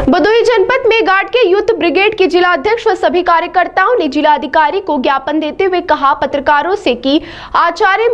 भदोही जनपद में गार्ड के यूथ ब्रिगेड के जिला अध्यक्ष व सभी कार्यकर्ताओं ने जिला अधिकारी को ज्ञापन देते हुए कहा पत्रकारों से कि आचार्य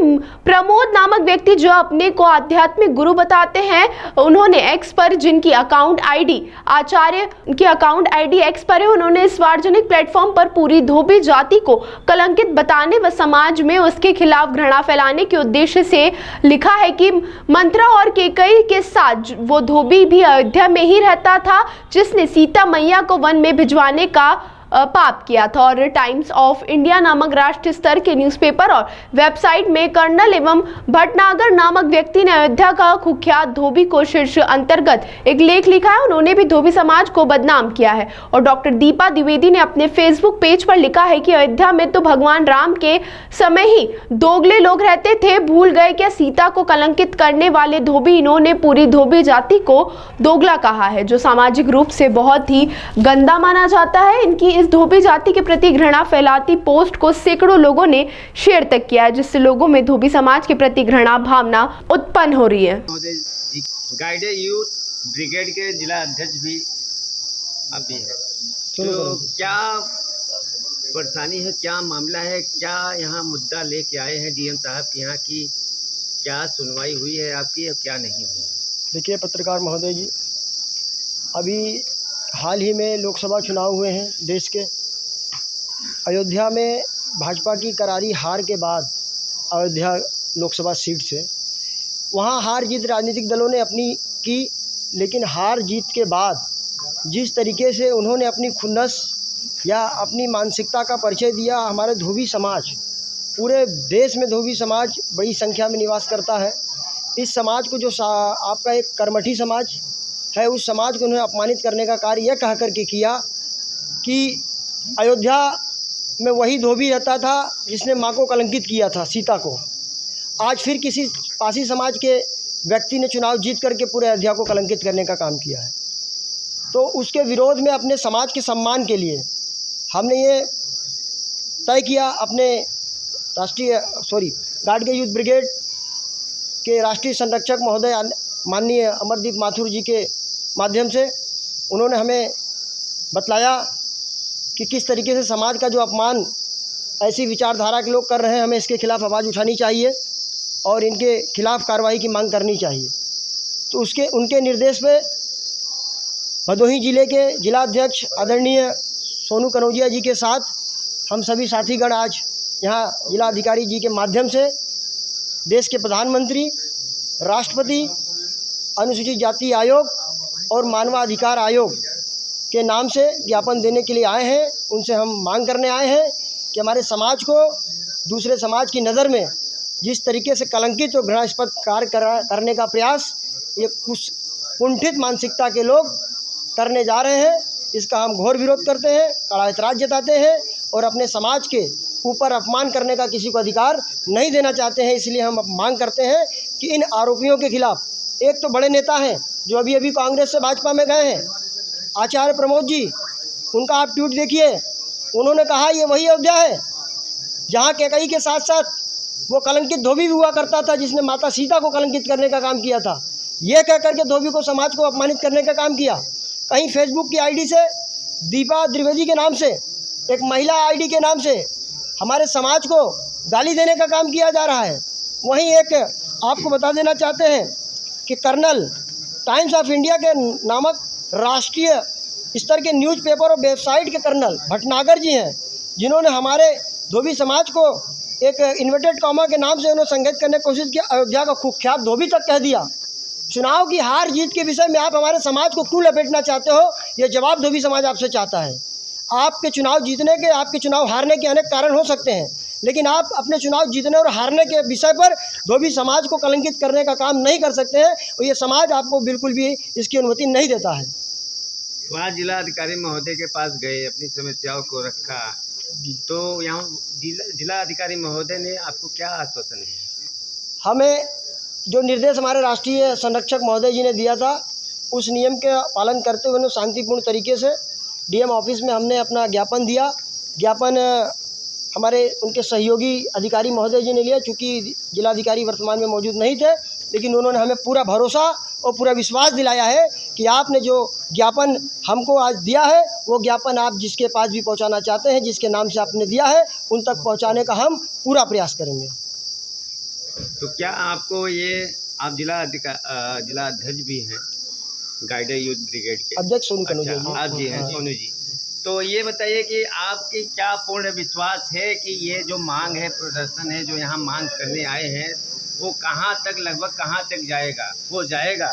प्रमोद नामक व्यक्ति जो अपने को आध्यात्मिक गुरु बताते हैं, उन्होंने एक्स पर जिनकी अकाउंट आईडी आचार्य की अकाउंट आईडी एक्स पर है, उन्होंने सार्वजनिक प्लेटफॉर्म पर पूरी धोबी जाति को कलंकित बताने व समाज में उसके खिलाफ घृणा फैलाने के उद्देश्य से लिखा है कि मंत्रा और केकई के साथ वो धोबी भी अयोध्या में ही रहता था जिसने सीता मैया को वन में भिजवाने का पाप किया था। और टाइम्स ऑफ इंडिया नामक राष्ट्रीय स्तर के न्यूज़पेपर और वेबसाइट में कर्नल एवं भटनागर नामक व्यक्ति ने अयोध्या का कुख्यात धोबी को शीर्ष अंतर्गत एक लेख लिखा है। उन्होंने भी धोबी समाज को बदनाम किया है। और डॉक्टर दीपा द्विवेदी ने अपने फेसबुक पेज पर लिखा है कि अयोध्या में तो भगवान राम के समय ही दोगले लोग रहते थे, भूल गए क्या सीता को कलंकित करने वाले धोबी। इन्होंने पूरी धोबी जाति को दोगला कहा है, जो सामाजिक रूप से बहुत ही गंदा माना जाता है। इनकी इस धोबी जाति के प्रति घृणा फैलाती पोस्ट को सैकड़ों लोगों ने शेयर तक किया है, जिससे लोगों में धोबी समाज के प्रति घृणा भावना उत्पन्न हो रही है। गाइड यूथ ब्रिगेड के जिला अध्यक्ष भी अभी है, तो क्या परेशानी है, क्या मामला है, क्या यहाँ मुद्दा लेके आए हैं डीएम साहब के यहाँ की, क्या सुनवाई हुई है आपकी और क्या नहीं हुई? देखिए पत्रकार महोदय जी, अभी हाल ही में लोकसभा चुनाव हुए हैं देश के। अयोध्या में भाजपा की करारी हार के बाद अयोध्या लोकसभा सीट से वहाँ हार जीत राजनीतिक दलों ने अपनी की, लेकिन हार जीत के बाद जिस तरीके से उन्होंने अपनी खुन्नस या अपनी मानसिकता का परिचय दिया, हमारे धोबी समाज, पूरे देश में धोबी समाज बड़ी संख्या में निवास करता है। इस समाज को जो आपका एक कर्मठी समाज है, उस समाज को उन्होंने अपमानित करने का कार्य यह कह करके किया कि अयोध्या में वही धोबी रहता था जिसने माँ को कलंकित किया था, सीता को। आज फिर किसी पासी समाज के व्यक्ति ने चुनाव जीत करके पूरे अयोध्या को कलंकित करने का काम किया है। तो उसके विरोध में अपने समाज के सम्मान के लिए हमने ये तय किया, अपने गार्ड के यूथ ब्रिगेड के राष्ट्रीय संरक्षक महोदय माननीय अमरदीप माथुर जी के माध्यम से उन्होंने हमें बतलाया कि किस तरीके से समाज का जो अपमान ऐसी विचारधारा के लोग कर रहे हैं, हमें इसके खिलाफ आवाज़ उठानी चाहिए और इनके खिलाफ कार्रवाई की मांग करनी चाहिए। तो उनके निर्देश पे भदोही जिले के जिला अध्यक्ष आदरणीय सोनू कनौजिया जी के साथ हम सभी साथीगण आज यहाँ जिला अधिकारी जी के माध्यम से देश के प्रधानमंत्री, राष्ट्रपति, अनुसूचित जाति आयोग और मानवाधिकार आयोग के नाम से ज्ञापन देने के लिए आए हैं। उनसे हम मांग करने आए हैं कि हमारे समाज को दूसरे समाज की नज़र में जिस तरीके से कलंकित और घृणास्पद कार्य करने का प्रयास ये कुछ कुंठित मानसिकता के लोग करने जा रहे हैं, इसका हम घोर विरोध करते हैं, कड़ा ऐतराज़ जताते हैं और अपने समाज के ऊपर अपमान करने का किसी को अधिकार नहीं देना चाहते हैं। इसलिए हम मांग करते हैं कि इन आरोपियों के खिलाफ, एक तो बड़े नेता हैं जो अभी अभी कांग्रेस से भाजपा में गए हैं, आचार्य प्रमोद जी, उनका आप ट्वीट देखिए। उन्होंने कहा ये वही अयोध्या है जहाँ केकई के साथ साथ वो कलंकित धोबी भी हुआ करता था जिसने माता सीता को कलंकित करने का काम किया था। ये कह करके धोबी को, समाज को अपमानित करने का काम किया। कहीं फेसबुक की आईडी से दीपा द्विवेदी के नाम से, एक महिला आईडी के नाम से हमारे समाज को गाली देने का काम किया जा रहा है। वहीं एक आपको बता देना चाहते हैं कि कर्नल टाइम्स ऑफ इंडिया के नामक राष्ट्रीय स्तर के न्यूज़पेपर और वेबसाइट के कर्नल भटनागर जी हैं, जिन्होंने हमारे धोबी समाज को एक इन्वर्टेड कॉमा के नाम से उन्होंने संगठित करने की कोशिश की, अयोध्या का कुख्यात धोबी तक कह दिया। चुनाव की हार जीत के विषय में आप हमारे समाज को क्यों लपेटना चाहते हो, ये जवाब धोबी समाज आपसे चाहता है। आपके चुनाव जीतने के, आपके चुनाव हारने के अनेक कारण हो सकते हैं, लेकिन आप अपने चुनाव जीतने और हारने के विषय पर धोबी समाज को कलंकित करने का काम नहीं कर सकते हैं और ये समाज आपको बिल्कुल भी इसकी अनुमति नहीं देता है। वहाँ जिला अधिकारी महोदय के पास गए, अपनी समस्याओं को रखा, तो यहाँ जिला अधिकारी महोदय ने आपको क्या आश्वासन दिया? हमें जो निर्देश हमारे राष्ट्रीय संरक्षक महोदय जी ने दिया था, उस नियम के पालन करते हुए शांतिपूर्ण तरीके से डीएम ऑफिस में हमने अपना ज्ञापन दिया। ज्ञापन हमारे उनके सहयोगी अधिकारी महोदय जी ने लिया, चूँकि जिलाधिकारी वर्तमान में मौजूद नहीं थे, लेकिन उन्होंने हमें पूरा भरोसा और पूरा विश्वास दिलाया है कि आपने जो ज्ञापन हमको आज दिया है वो ज्ञापन आप जिसके पास भी पहुंचाना चाहते हैं, जिसके नाम से आपने दिया है, उन तक पहुंचाने का हम पूरा प्रयास करेंगे। तो क्या आपको ये, आप जिला अध्यक्ष भी हैं गाइडर यूथ ब्रिगेड के? अध्यक्ष सोनू कनौज जी। अच्छा, आप जी हैं सोनू जी। तो ये बताइए कि आपकी क्या पूर्ण विश्वास है कि ये जो मांग है, प्रदर्शन है जो यहाँ मांग करने आए हैं, वो कहाँ तक, लगभग कहाँ तक जाएगा, वो जाएगा?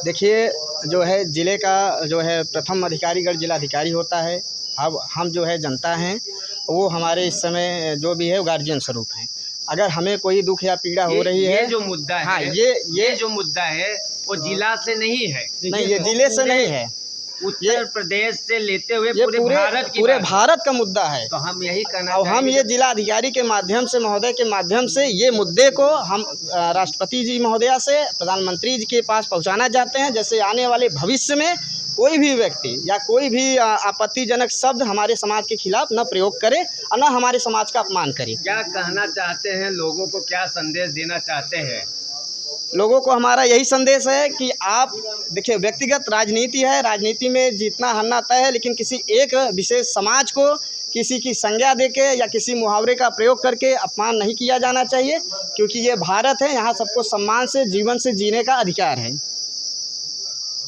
देखिए, जो है ज़िले का जो है प्रथम अधिकारीगण जिलाधिकारी होता है। अब हम जो है जनता हैं, वो हमारे इस समय जो भी है गार्जियन स्वरूप हैं। अगर हमें कोई दुख या पीड़ा हो रही है, ये जो मुद्दा है, हाँ, ये जो मुद्दा है वो जिला से नहीं है, नहीं, ये जिले से नहीं है, उत्तर प्रदेश से लेते हुए ये पूरे भारत का मुद्दा है। तो हम यही कहना और हम ये जिला अधिकारी के माध्यम से, महोदय के माध्यम से ये मुद्दे को हम राष्ट्रपति जी महोदया से, प्रधानमंत्री जी के पास पहुंचाना चाहते हैं। जैसे आने वाले भविष्य में कोई भी व्यक्ति या कोई भी आपत्तिजनक शब्द हमारे समाज के खिलाफ न प्रयोग करे और न हमारे समाज का अपमान करे। क्या कहना चाहते हैं लोगों को, क्या संदेश देना चाहते हैं? लोगों को हमारा यही संदेश है कि आप देखिए, व्यक्तिगत राजनीति है, राजनीति में जीतना हारना तय है, लेकिन किसी एक विशेष समाज को किसी की संज्ञा देके या किसी मुहावरे का प्रयोग करके अपमान नहीं किया जाना चाहिए, क्योंकि ये भारत है, यहाँ सबको सम्मान से जीवन से जीने का अधिकार है।